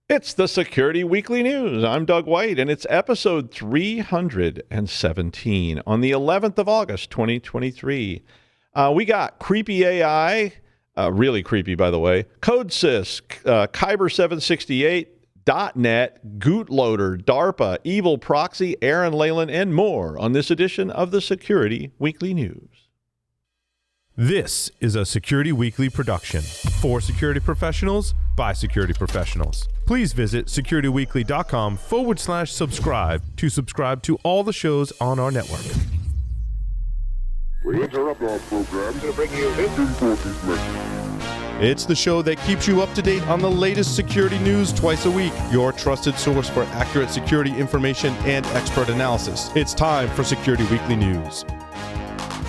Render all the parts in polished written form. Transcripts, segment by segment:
It's the Security Weekly News. I'm Doug White, and it's episode 317 on the 11th of August, 2023. We got creepy AI, really creepy, by the way, Codesys, Kyber768, .NET, Gootloader, Darpa, EvilProxy, Aaran Leyland, and more on this edition of the Security Weekly News. This is a Security Weekly production for security professionals by security professionals. Please visit securityweekly.com/subscribe to subscribe to all the shows on our network. We interrupt our program to bring you this important message. It's the show that keeps you up to date on the latest security news twice a week. Your trusted source for accurate security information and expert analysis. It's time for Security Weekly News.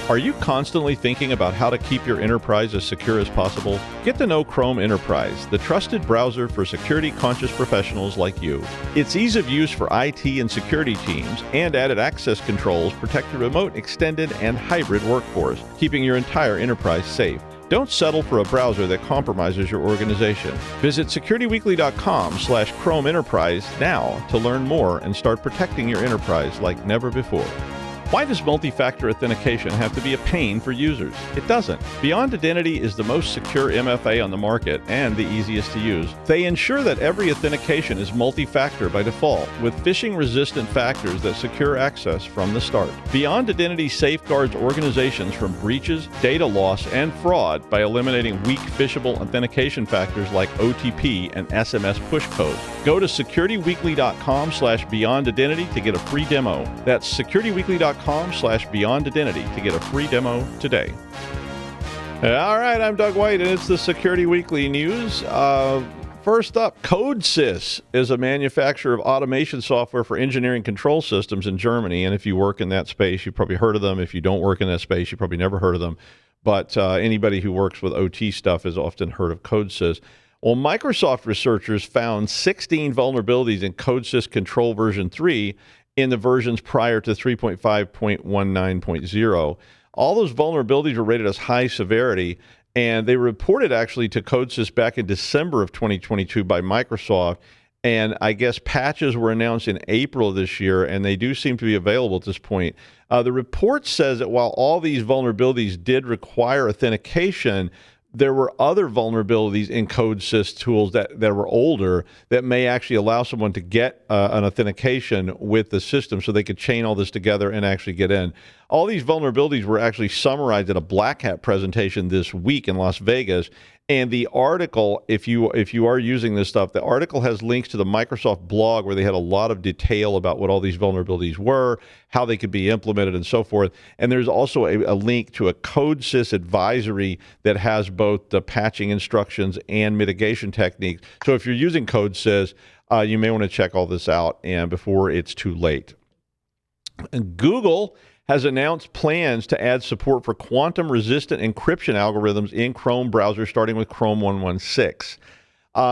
Are you constantly thinking about how to keep your enterprise as secure as possible? Get to know Chrome Enterprise, the trusted browser for security-conscious professionals like you. Its ease of use for IT and security teams and added access controls protect the remote, extended, and hybrid workforce, keeping your entire enterprise safe. Don't settle for a browser that compromises your organization. Visit securityweekly.com/Chrome Enterprise now to learn more and start protecting your enterprise like never before. Why does multi-factor authentication have to be a pain for users? It doesn't. Beyond Identity is the most secure MFA on the market and the easiest to use. They ensure that every authentication is multi-factor by default, with phishing-resistant factors that secure access from the start. Beyond Identity safeguards organizations from breaches, data loss, and fraud by eliminating weak phishable authentication factors like OTP and SMS push codes. Go to securityweekly.com/Beyond Identity to get a free demo. That's securityweekly.com/Beyond Identity to get a free demo today. All right, I'm Doug White, and it's the Security Weekly News. First up, Codesys is a manufacturer of automation software for engineering control systems in Germany. And if you work in that space, you've probably heard of them. If you don't work in that space, you probably never heard of them. But anybody who works with OT stuff has often heard of Codesys. Well, Microsoft researchers found 16 vulnerabilities in Codesys Control version 3 in the versions prior to 3.5.19.0. All those vulnerabilities were rated as high severity, and they were reported actually to Codesys back in December of 2022 by Microsoft. And I guess patches were announced in April of this year, and they do seem to be available at this point. The report says that while all these vulnerabilities did require authentication, there were other vulnerabilities in Codesys tools that were older that may actually allow someone to get an authentication with the system so they could chain all this together and actually get in. All these vulnerabilities were actually summarized at a Black Hat presentation this week in Las Vegas. And the article, if you are using this stuff, the article has links to the Microsoft blog where they had a lot of detail about what all these vulnerabilities were, how they could be implemented, and so forth. And there's also a link to a Codesys advisory that has both the patching instructions and mitigation techniques. So if you're using Codesys, you may want to check all this out and before it's too late. And Google has announced plans to add support for quantum-resistant encryption algorithms in Chrome browser, starting with Chrome 116.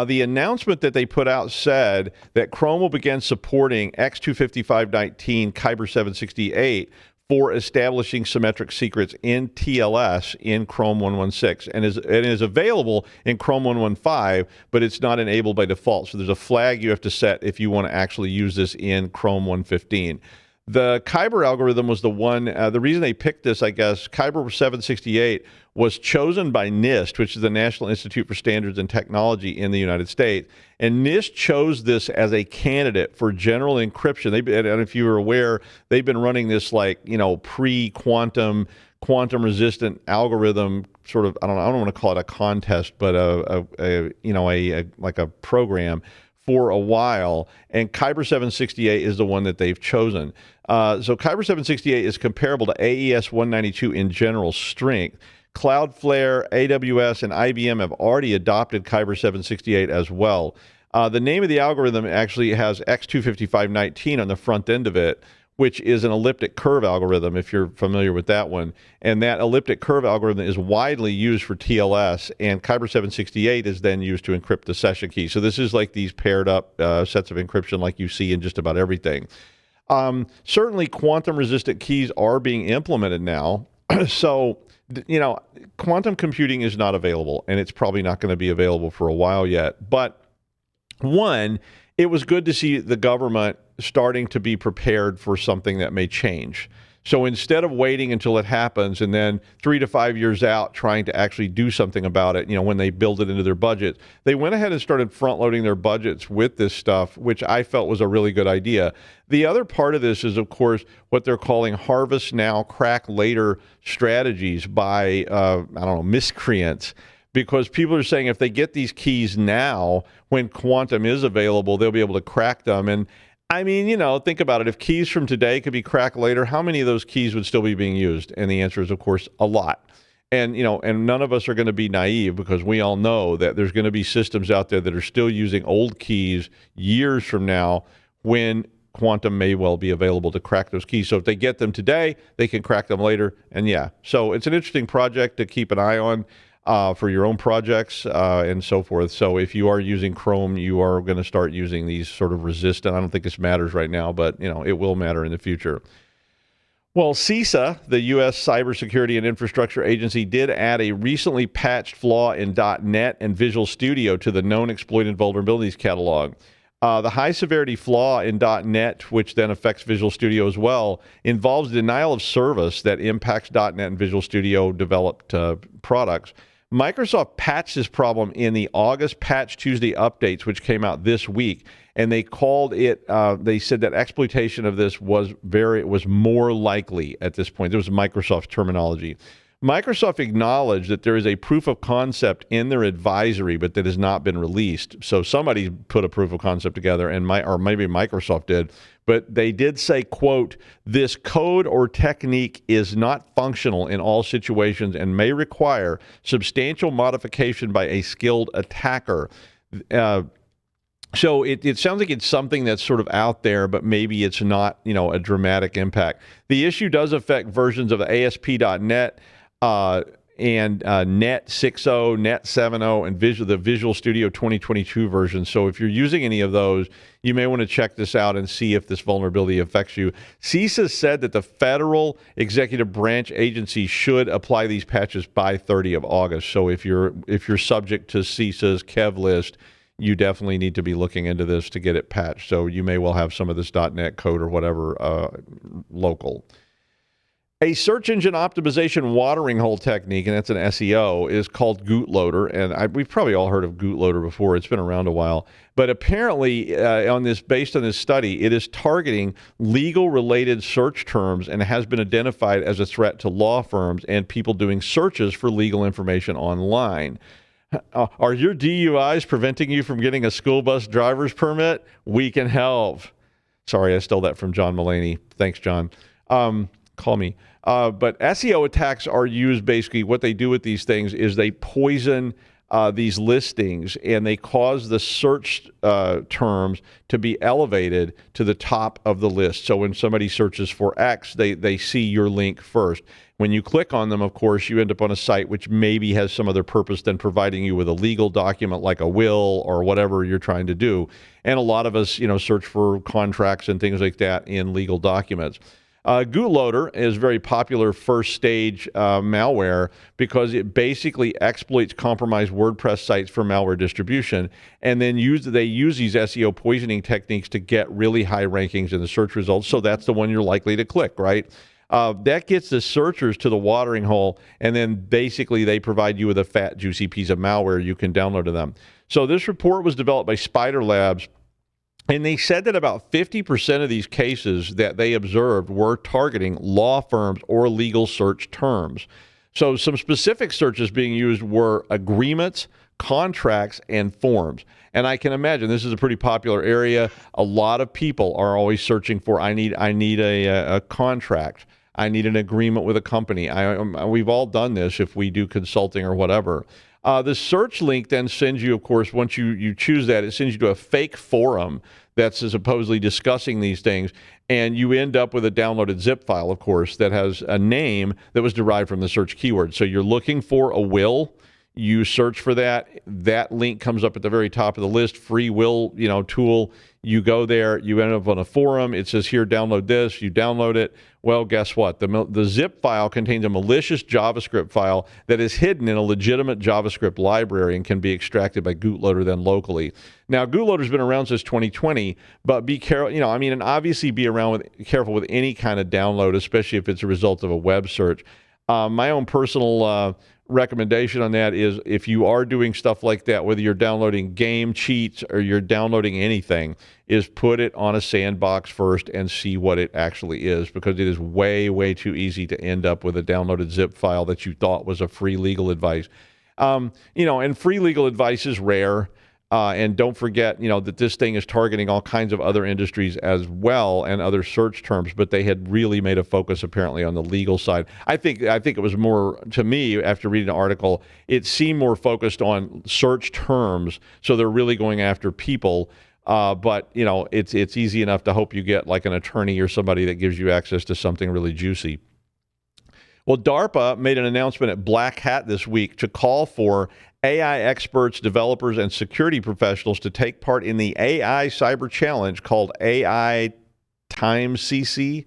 The announcement that they put out said that Chrome will begin supporting X25519 Kyber768 for establishing symmetric secrets in TLS in Chrome 116, and is available in Chrome 115, but it's not enabled by default. So there's a flag you have to set if you want to actually use this in Chrome 115. The Kyber algorithm was the one, the reason they picked this, I guess, Kyber768 was chosen by NIST, which is the National Institute for Standards and Technology in the United States. And NIST chose this as a candidate for general encryption. And if you were aware, they've been running this pre-quantum, quantum-resistant algorithm sort of, I don't want to call it a contest, but a program for a while, and Kyber768 is the one that they've chosen. So Kyber768 is comparable to AES 192 in general strength. Cloudflare, AWS, and IBM have already adopted Kyber768 as well. The name of the algorithm actually has X25519 on the front end of it, which is an elliptic curve algorithm, if you're familiar with that one. And that elliptic curve algorithm is widely used for TLS, and Kyber768 is then used to encrypt the session key. So this is like these paired up sets of encryption like you see in just about everything. Certainly, quantum-resistant keys are being implemented now. So, quantum computing is not available, and it's probably not going to be available for a while yet. But One, it was good to see the government starting to be prepared for something that may change. So instead of waiting until it happens and then 3 to 5 years out trying to actually do something about it, when they build it into their budget, they went ahead and started front-loading their budgets with this stuff, which I felt was a really good idea. The other part of this is, of course, what they're calling harvest now, crack later strategies by, miscreants. Because people are saying if they get these keys now, when quantum is available, they'll be able to crack them. And I mean, think about it. If keys from today could be cracked later, how many of those keys would still be being used? And the answer is, of course, a lot. And, and none of us are going to be naive because we all know that there's going to be systems out there that are still using old keys years from now when quantum may well be available to crack those keys. So if they get them today, they can crack them later. And so it's an interesting project to keep an eye on. For your own projects and so forth. So if you are using Chrome, you are going to start using these sort of resistant. I don't think this matters right now, but it will matter in the future. Well, CISA, the U.S. Cybersecurity and Infrastructure Agency, did add a recently patched flaw in .NET and Visual Studio to the known exploited vulnerabilities catalog. The high-severity flaw in .NET, which then affects Visual Studio as well, involves denial of service that impacts .NET and Visual Studio developed products. Microsoft patched this problem in the August Patch Tuesday updates, which came out this week, and they called it. They said that exploitation of this was more likely at this point. There was Microsoft terminology. Microsoft acknowledged that there is a proof of concept in their advisory, but that has not been released. So somebody put a proof of concept together, or maybe Microsoft did, but they did say, quote, "This code or technique is not functional in all situations and may require substantial modification by a skilled attacker." So it sounds like it's something that's sort of out there, but maybe it's not, a dramatic impact. The issue does affect versions of ASP.NET, and Net 6.0, Net 7.0, and the Visual Studio 2022 version. So if you're using any of those, you may want to check this out and see if this vulnerability affects you. CISA said that the Federal Executive Branch Agency should apply these patches by 30 of August. So if you're subject to CISA's Kev list, you definitely need to be looking into this to get it patched. So you may well have some of this .NET code or whatever local. A search engine optimization watering hole technique, and that's an SEO, is called Gootloader. And we've probably all heard of Gootloader before. It's been around a while. But apparently, based on this study, it is targeting legal-related search terms and has been identified as a threat to law firms and people doing searches for legal information online. Are your DUIs preventing you from getting a school bus driver's permit? We can help. Sorry, I stole that from John Mulaney. Thanks, John. Call me. But SEO attacks are used, basically what they do with these things is they poison these listings and they cause the search terms to be elevated to the top of the list. So when somebody searches for X, they see your link first. When you click on them, of course, you end up on a site which maybe has some other purpose than providing you with a legal document like a will or whatever you're trying to do. And a lot of us, search for contracts and things like that in legal documents. Gootloader is very popular first stage malware because it basically exploits compromised WordPress sites for malware distribution, and then they use these SEO poisoning techniques to get really high rankings in the search results. So that's the one you're likely to click, right? That gets the searchers to the watering hole, and then basically they provide you with a fat, juicy piece of malware you can download to them. So this report was developed by Spider Labs. And they said that about 50% of these cases that they observed were targeting law firms or legal search terms. So some specific searches being used were agreements, contracts, and forms. And I can imagine this is a pretty popular area. A lot of people are always searching for, I need a contract. I need an agreement with a company. We've all done this if we do consulting or whatever. The search link then sends you, of course, once you choose that, it sends you to a fake forum that's supposedly discussing these things, and you end up with a downloaded zip file, of course, that has a name that was derived from the search keyword. So you're looking for a will. You search for that. That link comes up at the very top of the list. Free will, tool. You go there. You end up on a forum. It says here, download this. You download it. Well, guess what? The zip file contains a malicious JavaScript file that is hidden in a legitimate JavaScript library and can be extracted by Gootloader then locally. Now, Gootloader's been around since 2020, but be careful. And obviously be careful with any kind of download, especially if it's a result of a web search. My own personal recommendation on that is if you are doing stuff like that, whether you're downloading game cheats or you're downloading anything, is put it on a sandbox first and see what it actually is, because it is way, way too easy to end up with a downloaded zip file that you thought was a free legal advice. And free legal advice is rare. And don't forget, that this thing is targeting all kinds of other industries as well and other search terms, but they had really made a focus apparently on the legal side. I think it was more, to me, after reading the article, it seemed more focused on search terms. So they're really going after people. But it's easy enough to hope you get like an attorney or somebody that gives you access to something really juicy. Well, Darpa made an announcement at Black Hat this week to call for AI experts, developers, and security professionals to take part in the AI cyber challenge called AI Times CC.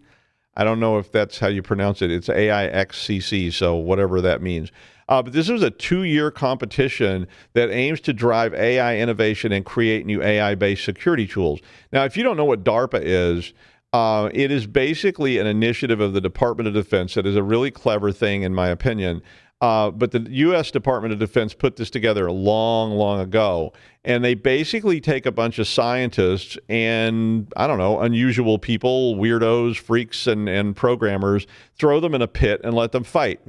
I don't know if that's how you pronounce it. It's AIXCC, so whatever that means. But this is a 2-year competition that aims to drive AI innovation and create new AI-based security tools. Now, if you don't know what DARPA is, it is basically an initiative of the Department of Defense that is a really clever thing, in my opinion. But the U.S. Department of Defense put this together long, long ago. And they basically take a bunch of scientists and, unusual people, weirdos, freaks, and programmers, throw them in a pit and let them fight.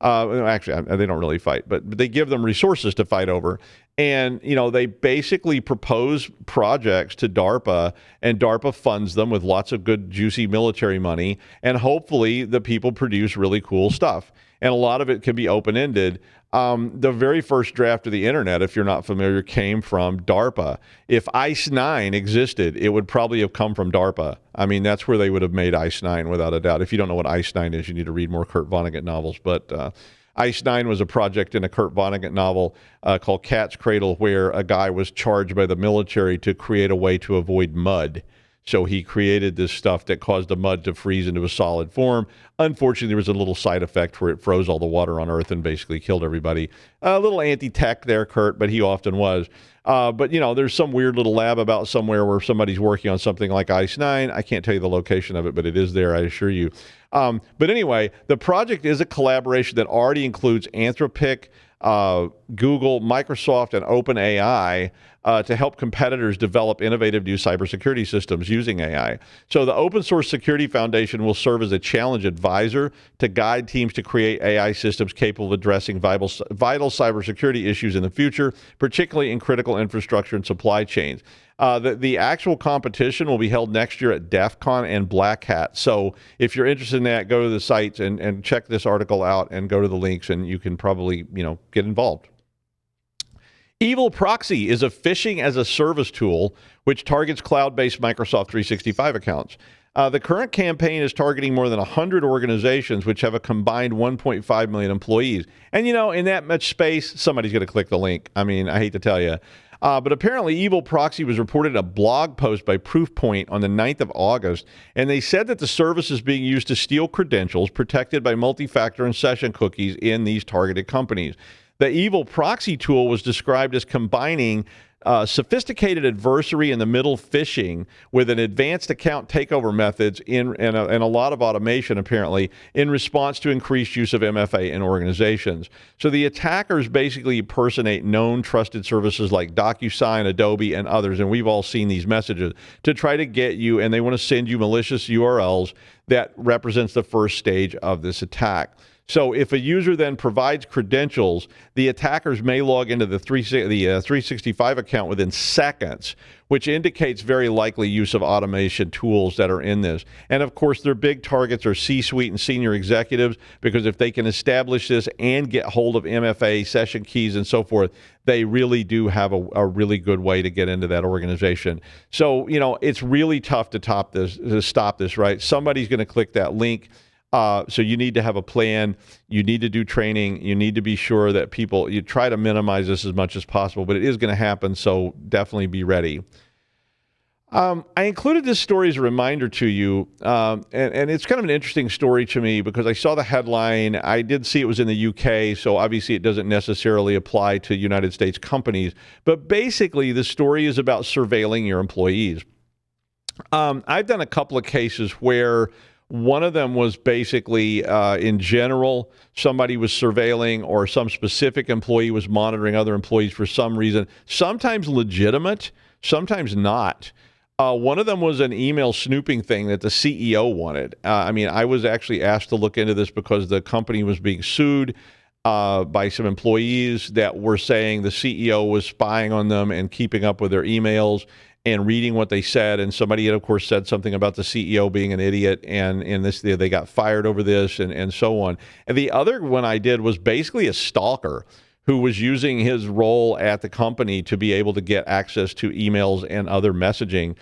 Actually, they don't really fight, but they give them resources to fight over. And, they basically propose projects to DARPA, and DARPA funds them with lots of good, juicy military money. And hopefully the people produce really cool stuff. And a lot of it can be open-ended. The very first draft of the internet, if you're not familiar, came from DARPA. If ICE9 existed, it would probably have come from DARPA. I mean, that's where they would have made ICE9 without a doubt. If you don't know what ICE9 is, you need to read more Kurt Vonnegut novels. But ICE9 was a project in a Kurt Vonnegut novel called Cat's Cradle, where a guy was charged by the military to create a way to avoid mud. So he created this stuff that caused the mud to freeze into a solid form. Unfortunately, there was a little side effect where it froze all the water on Earth and basically killed everybody. A little anti-tech there, Kurt, but he often was. But, there's some weird little lab about somewhere where somebody's working on something like ICE9. I can't tell you the location of it, but it is there, I assure you. But anyway, the project is a collaboration that already includes Anthropic, Google, Microsoft, and OpenAI to help competitors develop innovative new cybersecurity systems using AI. So the Open Source Security Foundation will serve as a challenge advisor to guide teams to create AI systems capable of addressing vital cybersecurity issues in the future, particularly in critical infrastructure and supply chains. The actual competition will be held next year at DEF CON and Black Hat. So if you're interested in that, go to the sites and check this article out and go to the links, and you can probably, get involved. EvilProxy is a phishing as a service tool which targets cloud-based Microsoft 365 accounts. The current campaign is targeting more than 100 organizations which have a combined 1.5 million employees. And, in that much space, somebody's going to click the link. I mean, I hate to tell you. But apparently EvilProxy was reported in a blog post by Proofpoint on the 9th of August, and they said that the service is being used to steal credentials protected by multi-factor and session cookies in these targeted companies. The EvilProxy tool was described as combining sophisticated adversary in the middle phishing with an advanced account takeover methods and a lot of automation, apparently, in response to increased use of MFA in organizations. So the attackers basically impersonate known trusted services like DocuSign, Adobe, and others, and we've all seen these messages, to try to get you, and they want to send you malicious URLs that represents the first stage of this attack. So if a user then provides credentials, the attackers may log into the 365 account within seconds, which indicates very likely use of automation tools that are in this. And of course, their big targets are C-suite and senior executives, because if they can establish this and get hold of MFA, session keys, and so forth, they really do have a really good way to get into that organization. So, it's really tough to stop this, right? Somebody's going to click that link. So you need to have a plan. You need to do training. You need to be sure that you try to minimize this as much as possible, but it is going to happen. So definitely be ready. I included this story as a reminder to you, and it's kind of an interesting story to me because I saw the headline. I did see it was in the UK, so obviously it doesn't necessarily apply to United States companies. But basically, the story is about surveilling your employees. I've done a couple of cases where one of them was basically, in general, somebody was surveilling or some specific employee was monitoring other employees for some reason, sometimes legitimate, sometimes not. One of them was an email snooping thing that the CEO wanted. I was actually asked to look into this because the company was being sued by some employees that were saying the CEO was spying on them and keeping up with their emails and reading what they said. And somebody had, of course, said something about the CEO being an idiot, and they got fired over this and so on. And the other one I did was basically a stalker who was using his role at the company to be able to get access to emails and other messaging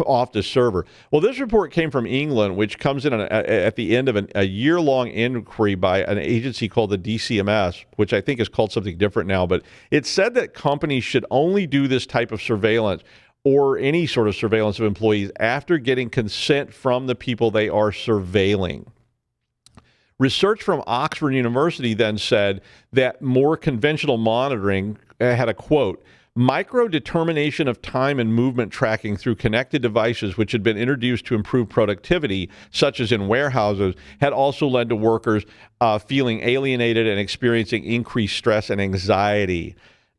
off the server. Well, this report came from England, which comes in at the end of a year-long inquiry by an agency called the DCMS, which I think is called something different now. But it said that companies should only do this type of surveillance or any sort of surveillance of employees after getting consent from the people they are surveilling. Research from Oxford University then said that more conventional monitoring had a quote, micro-determination of time and movement tracking through connected devices which had been introduced to improve productivity, such as in warehouses, had also led to workers feeling alienated and experiencing increased stress and anxiety.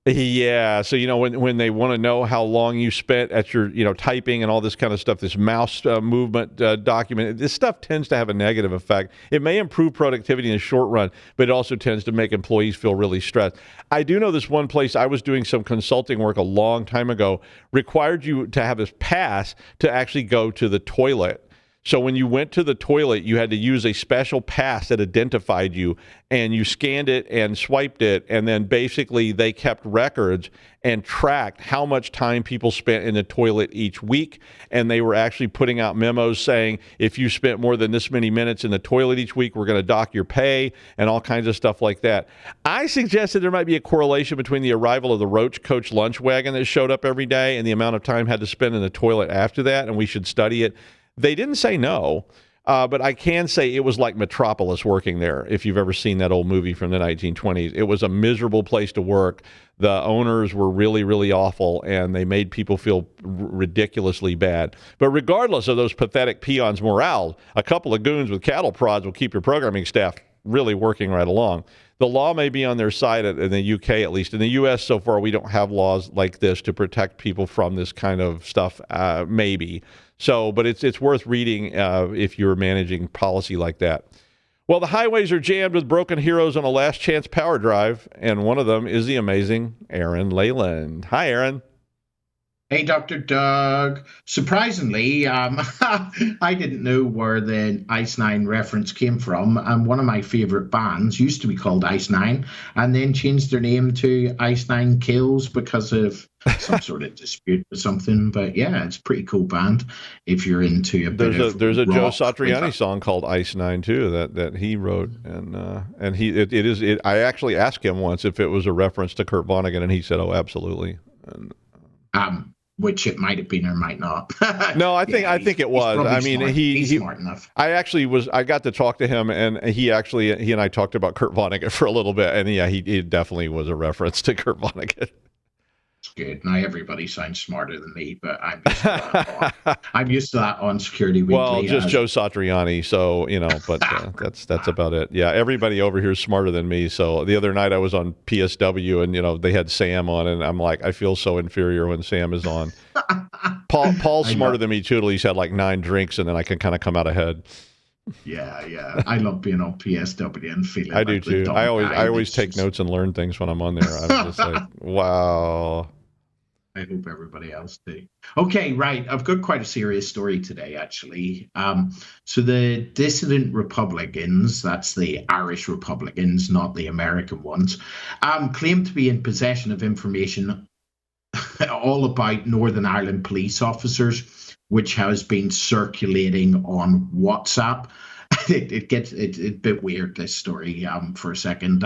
Yeah, so when they want to know how long you spent at your typing and all this kind of stuff, this mouse movement document, this stuff tends to have a negative effect. It may improve productivity in the short run, but it also tends to make employees feel really stressed. I do know this one place I was doing some consulting work a long time ago required you to have this pass to actually go to the toilet. So when you went to the toilet, you had to use a special pass that identified you, and you scanned it and swiped it, and then basically they kept records and tracked how much time people spent in the toilet each week, and they were actually putting out memos saying, if you spent more than this many minutes in the toilet each week, we're going to dock your pay, and all kinds of stuff like that. I suggested there might be a correlation between the arrival of the Roach Coach lunch wagon that showed up every day and the amount of time had to spend in the toilet after that, and we should study it. They didn't say no, but I can say it was like Metropolis working there. If you've ever seen that old movie from the 1920s, it was a miserable place to work. The owners were really, really awful, and they made people feel ridiculously bad. But regardless of those pathetic peons' morale, a couple of goons with cattle prods will keep your programming staff really working right along. The law may be on their side in the UK, at least. In the US, so far, we don't have laws like this to protect people from this kind of stuff, maybe. So, but it's worth reading if you're managing policy like that. Well, the highways are jammed with broken heroes on a last chance power drive, and one of them is the amazing Aaran Leyland. Hi, Aaron. Hey, Dr. Doug. Surprisingly, I didn't know where the Ice Nine reference came from. One of my favorite bands used to be called Ice Nine and then changed their name to Ice Nine Kills because of some sort of dispute or something. But yeah, it's a pretty cool band if you're into a bit of there's a rock. Joe Satriani song called Ice Nine too that he wrote, and I actually asked him once if it was a reference to Kurt Vonnegut, and he said, "Oh, absolutely." And, which it might have been or might not. No, I think it was. I mean, he's smart enough. I got to talk to him, and he and I talked about Kurt Vonnegut for a little bit, and yeah, he definitely was a reference to Kurt Vonnegut. It's good. Now everybody sounds smarter than me, but I'm used to that on Security Weekly. Well, just Joe Satriani, so but that's about it. Yeah, everybody over here is smarter than me. So the other night I was on PSW, and they had Sam on, and I'm like, I feel so inferior when Sam is on. Paul's smarter than me too. At least had like 9 drinks, and then I can kind of come out ahead. Yeah. I love being on PSW and feeling. I do too. I always take notes and learn things when I'm on there. I'm just like, wow. I hope everybody else do. Okay, right. I've got quite a serious story today, actually. So the dissident Republicans, that's the Irish Republicans, not the American ones, claim to be in possession of information all about Northern Ireland police officers, which has been circulating on WhatsApp. it gets a bit weird, this story, for a second.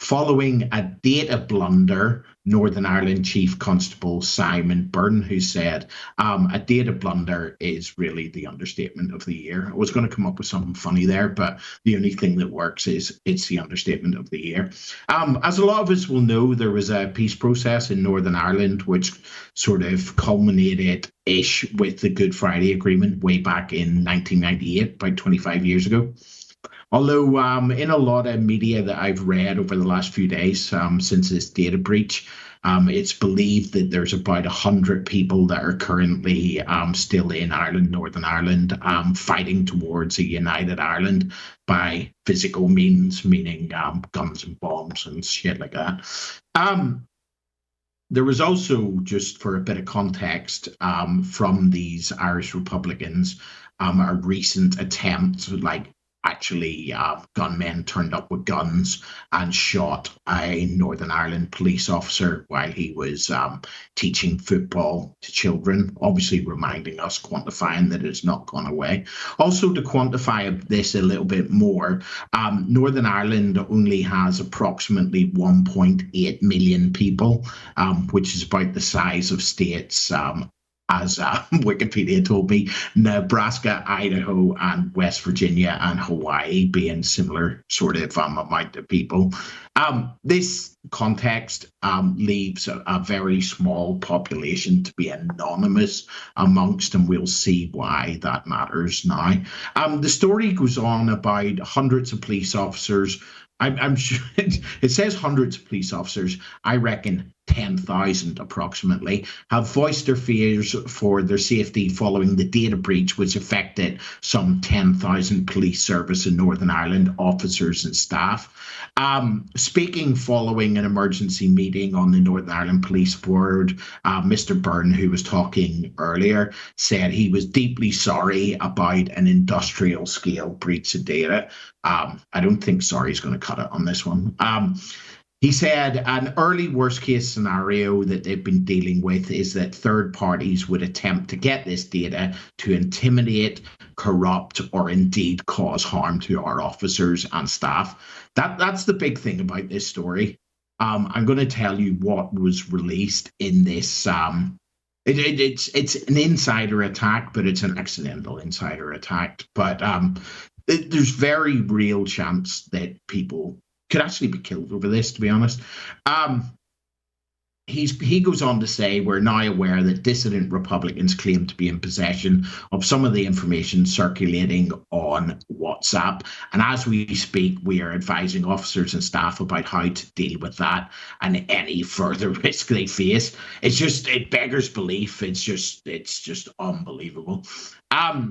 Following a data blunder, Northern Ireland Chief Constable Simon Byrne, who said a data blunder is really the understatement of the year. I was going to come up with something funny there, but the only thing that works is it's the understatement of the year. As a lot of us will know, there was a peace process in Northern Ireland which sort of culminated-ish with the Good Friday Agreement way back in 1998, about 25 years ago. Although in a lot of media that I've read over the last few days since this data breach, it's believed that there's about 100 people that are currently still in Ireland, Northern Ireland, fighting towards a united Ireland by physical means, meaning guns and bombs and shit like that. There was also, just for a bit of context, from these Irish Republicans, a recent attempt, like actually gunmen turned up with guns and shot a Northern Ireland police officer while he was teaching football to children, obviously reminding us, quantifying that it's not gone away. Also, to quantify this a little bit more, Northern Ireland only has approximately 1.8 million people, which is about the size of states as Wikipedia told me, Nebraska, Idaho, and West Virginia and Hawaii being similar sort of amount of people. This context leaves a very small population to be anonymous amongst, and we'll see why that matters now. The story goes on about hundreds of police officers. I'm sure it says hundreds of police officers. I reckon 10,000 approximately have voiced their fears for their safety following the data breach, which affected some 10,000 police service in Northern Ireland officers and staff. Speaking following an emergency meeting on the Northern Ireland Police Board, Mr. Byrne, who was talking earlier, said he was deeply sorry about an industrial scale breach of data. I don't think sorry is going to cut it on this one. He said an early worst case scenario that they've been dealing with is that third parties would attempt to get this data to intimidate, corrupt, or indeed cause harm to our officers and staff. That's the big thing about this story. I'm going to tell you what was released in this. It's an insider attack, but it's an accidental insider attack. But there's very real chance that people could actually be killed over this, to be honest. He goes on to say, we're now aware that dissident Republicans claim to be in possession of some of the information circulating on WhatsApp. And as we speak, we are advising officers and staff about how to deal with that and any further risk they face. It beggars belief. It's just unbelievable.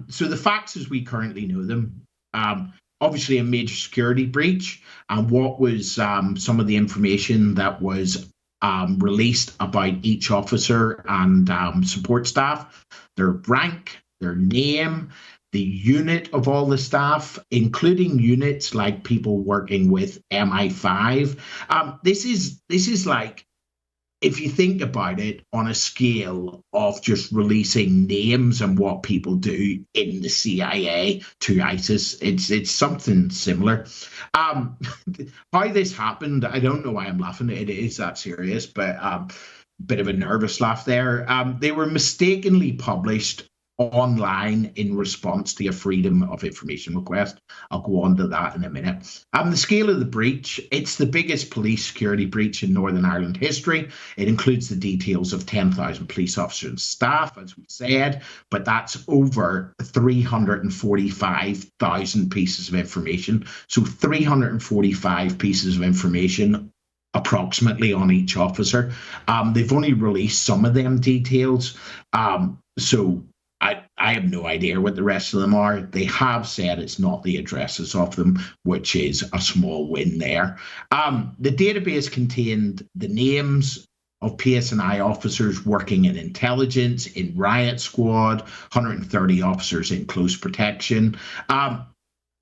So the facts as we currently know them, obviously a major security breach, and what was some of the information that was released about each officer and support staff, their rank, their name, the unit of all the staff, including units like people working with MI5. This is like, if you think about it, on a scale of just releasing names and what people do in the CIA to ISIS, it's something similar. How this happened, I don't know why I'm laughing. It is that serious, but bit of a nervous laugh there. They were mistakenly published online in response to a freedom of information request. I'll go on to that in a minute. The scale of the breach, it's the biggest police security breach in Northern Ireland history. It includes the details of 10,000 police officers and staff, as we said, but that's over 345,000 pieces of information. So 345 pieces of information approximately on each officer. They've only released some of them details. So I have no idea what the rest of them are. They have said it's not the addresses of them, which is a small win there. The database contained the names of PSNI officers working in intelligence, in riot squad, 130 officers in close protection.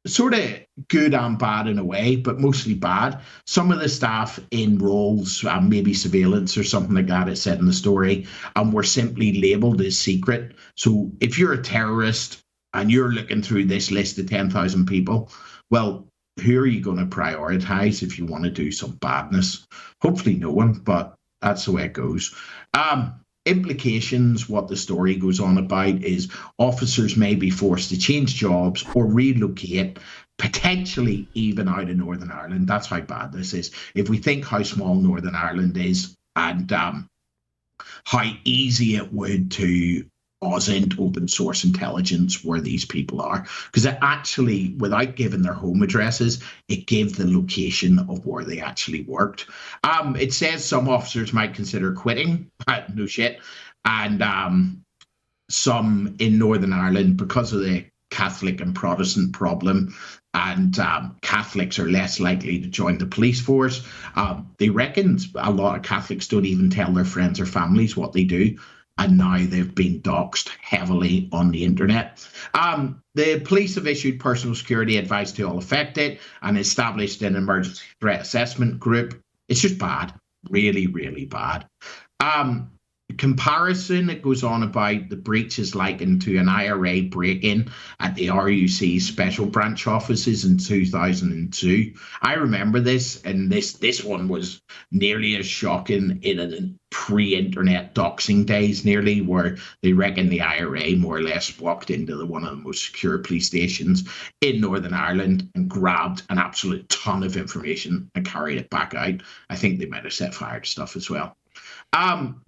Sort of good and bad in a way, but mostly bad. Some of the staff in roles, maybe surveillance or something like that, it said in the story, were simply labeled as secret. So if you're a terrorist and you're looking through this list of 10,000 people, well, who are you going to prioritize if you want to do some badness? Hopefully no one, but that's the way it goes. Implications, what the story goes on about, is officers may be forced to change jobs or relocate, potentially even out of Northern Ireland. That's how bad this is. If we think how small Northern Ireland is, and how easy it would to wasn't open source intelligence where these people are, because it actually, without giving their home addresses, it gave the location of where they actually worked. It says some officers might consider quitting. No shit. And some in Northern Ireland, because of the Catholic and Protestant problem, and Catholics are less likely to join the police force. They reckon a lot of Catholics don't even tell their friends or families what they do, and now they've been doxxed heavily on the internet. The police have issued personal security advice to all affected and established an emergency threat assessment group. It's just bad, really, really bad. Comparison, it goes on about the breach is likened to an IRA break-in at the RUC special branch offices in 2002. I remember this, and this one was nearly as shocking in a pre-internet doxing days, nearly, where they reckon the IRA more or less walked into one of the most secure police stations in Northern Ireland and grabbed an absolute ton of information and carried it back out. I think they might have set fire to stuff as well.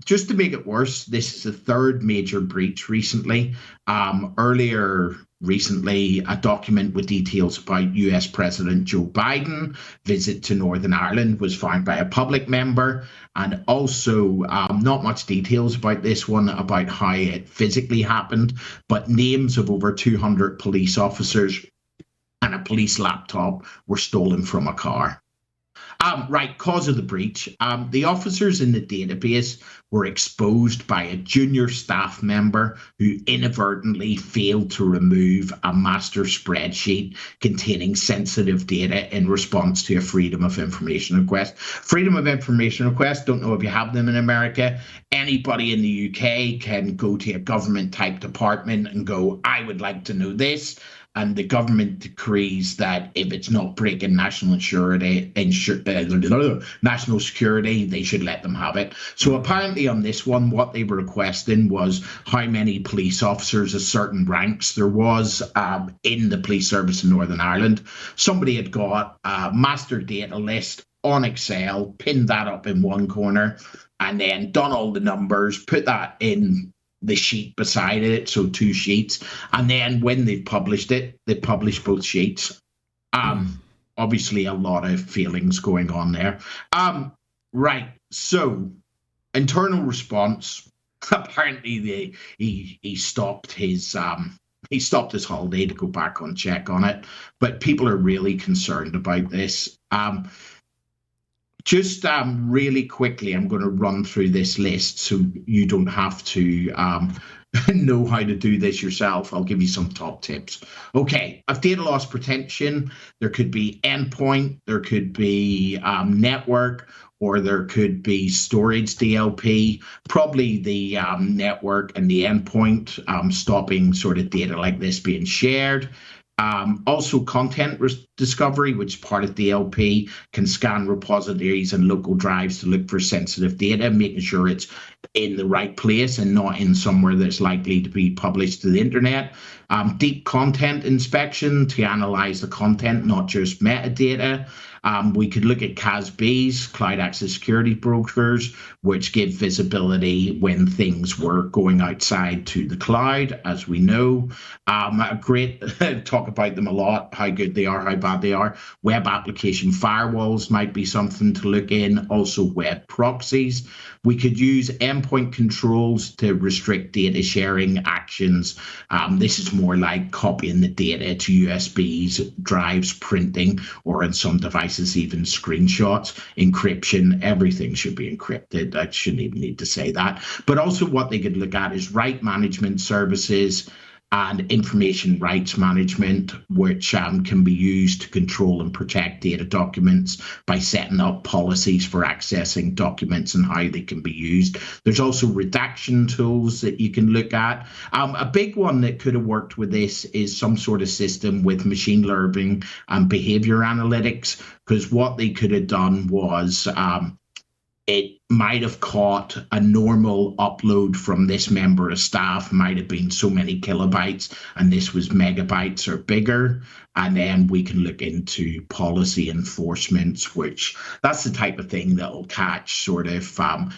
Just to make it worse, this is the third major breach recently. Earlier recently, a document with details about US President Joe Biden visit to Northern Ireland was found by a public member, and also not much details about this one, about how it physically happened, but names of over 200 police officers and a police laptop were stolen from a car. Right, cause of the breach. The officers in the database were exposed by a junior staff member who inadvertently failed to remove a master spreadsheet containing sensitive data in response to a Freedom of Information request. Freedom of Information request, don't know if you have them in America. Anybody in the UK can go to a government type department and go, I would like to know this. And the government decrees that if it's not breaking national security, they should let them have it. So apparently on this one, what they were requesting was how many police officers of certain ranks there was in the police service in Northern Ireland. Somebody had got a master data list on Excel, pinned that up in one corner, and then done all the numbers, put that in the sheet beside it, so two sheets, and then when they published it, they published both sheets. Obviously a lot of feelings going on there. Right, so internal response. Apparently he stopped his holiday to go back on check on it, but people are really concerned about this. Just really quickly, I'm going to run through this list so you don't have to know how to do this yourself. I'll give you some top tips. Okay, of data loss protection, there could be endpoint, there could be network, or there could be storage DLP, probably the network and the endpoint, stopping sort of data like this being shared. Also content discovery, which is part of DLP, can scan repositories and local drives to look for sensitive data, making sure it's in the right place and not in somewhere that's likely to be published to the internet. Deep content inspection to analyze the content, not just metadata. We could look at CASBs, Cloud Access Security Brokers, which give visibility when things were going outside to the cloud, as we know. A great talk about them a lot, how good they are, how bad they are. Web application firewalls might be something to look in, also web proxies. We could use endpoint controls to restrict data sharing actions. This is more like copying the data to USBs, drives, printing, or in some devices, even screenshots. Encryption, everything should be encrypted. I shouldn't even need to say that. But also what they could look at is right management services, and information rights management, which can be used to control and protect data documents by setting up policies for accessing documents and how they can be used. There's also redaction tools that you can look at. A big one that could have worked with this is some sort of system with machine learning and behavior analytics, because what they could have done was it might have caught a normal upload from this member of staff might have been so many kilobytes, and this was megabytes or bigger. And then we can look into policy enforcements, which that's the type of thing that will catch sort of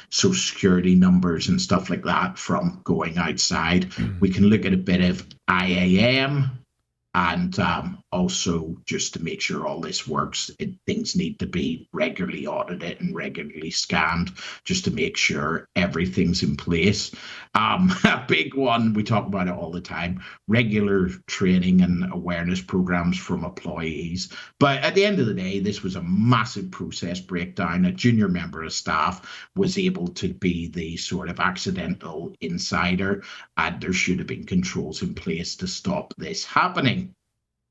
social security numbers and stuff like that from going outside. We can look at a bit of IAM, and also, just to make sure all this works, things need to be regularly audited and regularly scanned just to make sure everything's in place. A big one, we talk about it all the time, regular training and awareness programs from employees. But at the end of the day, this was a massive process breakdown. A junior member of staff was able to be the sort of accidental insider, and there should have been controls in place to stop this happening.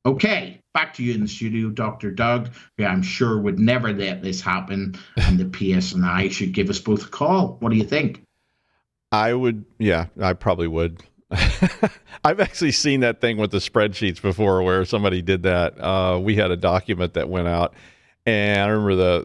Okay, back to you in the studio, Dr. Doug, who I'm sure would never let this happen, and the PSNI should give us both a call. What do you think? I would, yeah, I probably would. I've actually seen that thing with the spreadsheets before where somebody did that. We had a document that went out, and I remember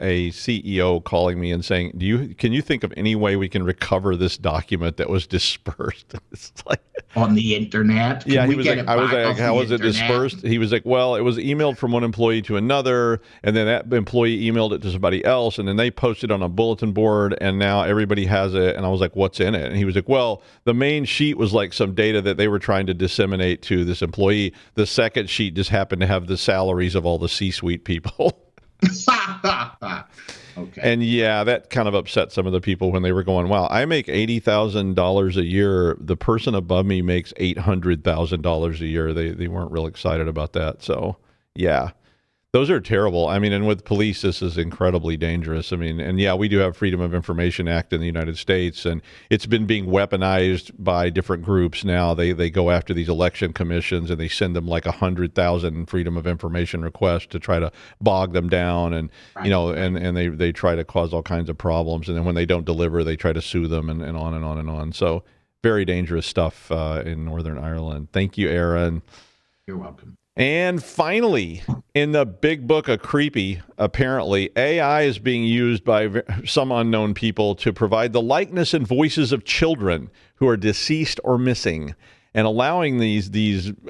a CEO calling me and saying, can you think of any way we can recover this document that was dispersed? It's like on the internet. Yeah, he was like, I was like, how was it dispersed? He was like, well, it was emailed from one employee to another, and then that employee emailed it to somebody else, and then they posted it on a bulletin board, and now everybody has it. And I was like, what's in it? And he was like, well, the main sheet was like some data that they were trying to disseminate to this employee. The second sheet just happened to have the salaries of all the C-suite people. Okay. And yeah, that kind of upset some of the people when they were going, wow, I make $80,000 a year. The person above me makes $800,000 a year. They weren't real excited about that. So yeah, those are terrible. I mean, and with police, this is incredibly dangerous. I mean, and yeah, we do have Freedom of Information Act in the United States, and it's been being weaponized by different groups now. They go after these election commissions, and they send them like 100,000 Freedom of Information requests to try to bog them down, and you know, and they try to cause all kinds of problems. And then when they don't deliver, they try to sue them, and on and on and on. So very dangerous stuff in Northern Ireland. Thank you, Aaron. You're welcome. And finally, in the big book of creepy, apparently, AI is being used by some unknown people to provide the likeness and voices of children who are deceased or missing, and allowing these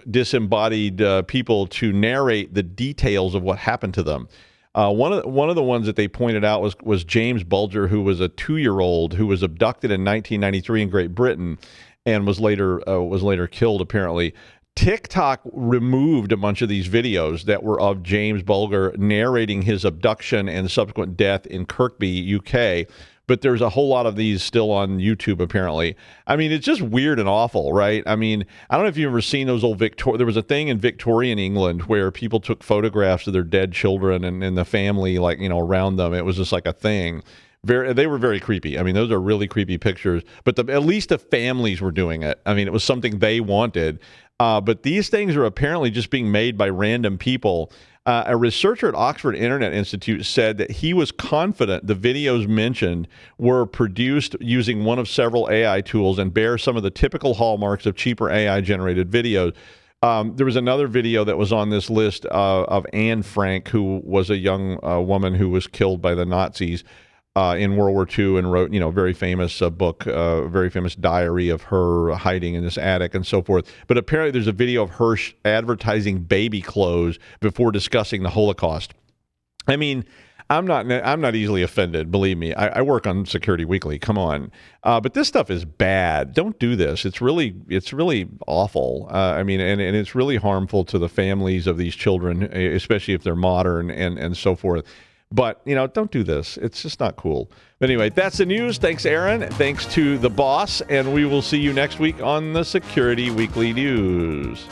disembodied people to narrate the details of what happened to them. One of the ones that they pointed out was James Bulger, who was a 2-year-old who was abducted in 1993 in Great Britain and was later killed, apparently. TikTok removed a bunch of these videos that were of James Bulger narrating his abduction and subsequent death in Kirkby, UK. But there's a whole lot of these still on YouTube, apparently. I mean, it's just weird and awful, right? I mean, I don't know if you've ever seen those old there was a thing in Victorian England where people took photographs of their dead children and the family, like, you know, around them. It was just like a thing. They were very creepy. I mean, those are really creepy pictures. But at least the families were doing it. I mean, it was something they wanted. But these things are apparently just being made by random people. A researcher at Oxford Internet Institute said that he was confident the videos mentioned were produced using one of several AI tools and bear some of the typical hallmarks of cheaper AI-generated videos. There was another video that was on this list of Anne Frank, who was a young woman who was killed by the Nazis in World War II and wrote, you know, very famous book, very famous diary of her hiding in this attic and so forth. But apparently there's a video of her advertising baby clothes before discussing the Holocaust. I mean, I'm not easily offended, believe me. I work on Security Weekly. Come on, but this stuff is bad. Don't do this. It's really awful. I mean, and it's really harmful to the families of these children, especially if they're modern and so forth. But, you know, don't do this. It's just not cool. But anyway, that's the news. Thanks, Aaron. Thanks to the boss. And we will see you next week on the Security Weekly News.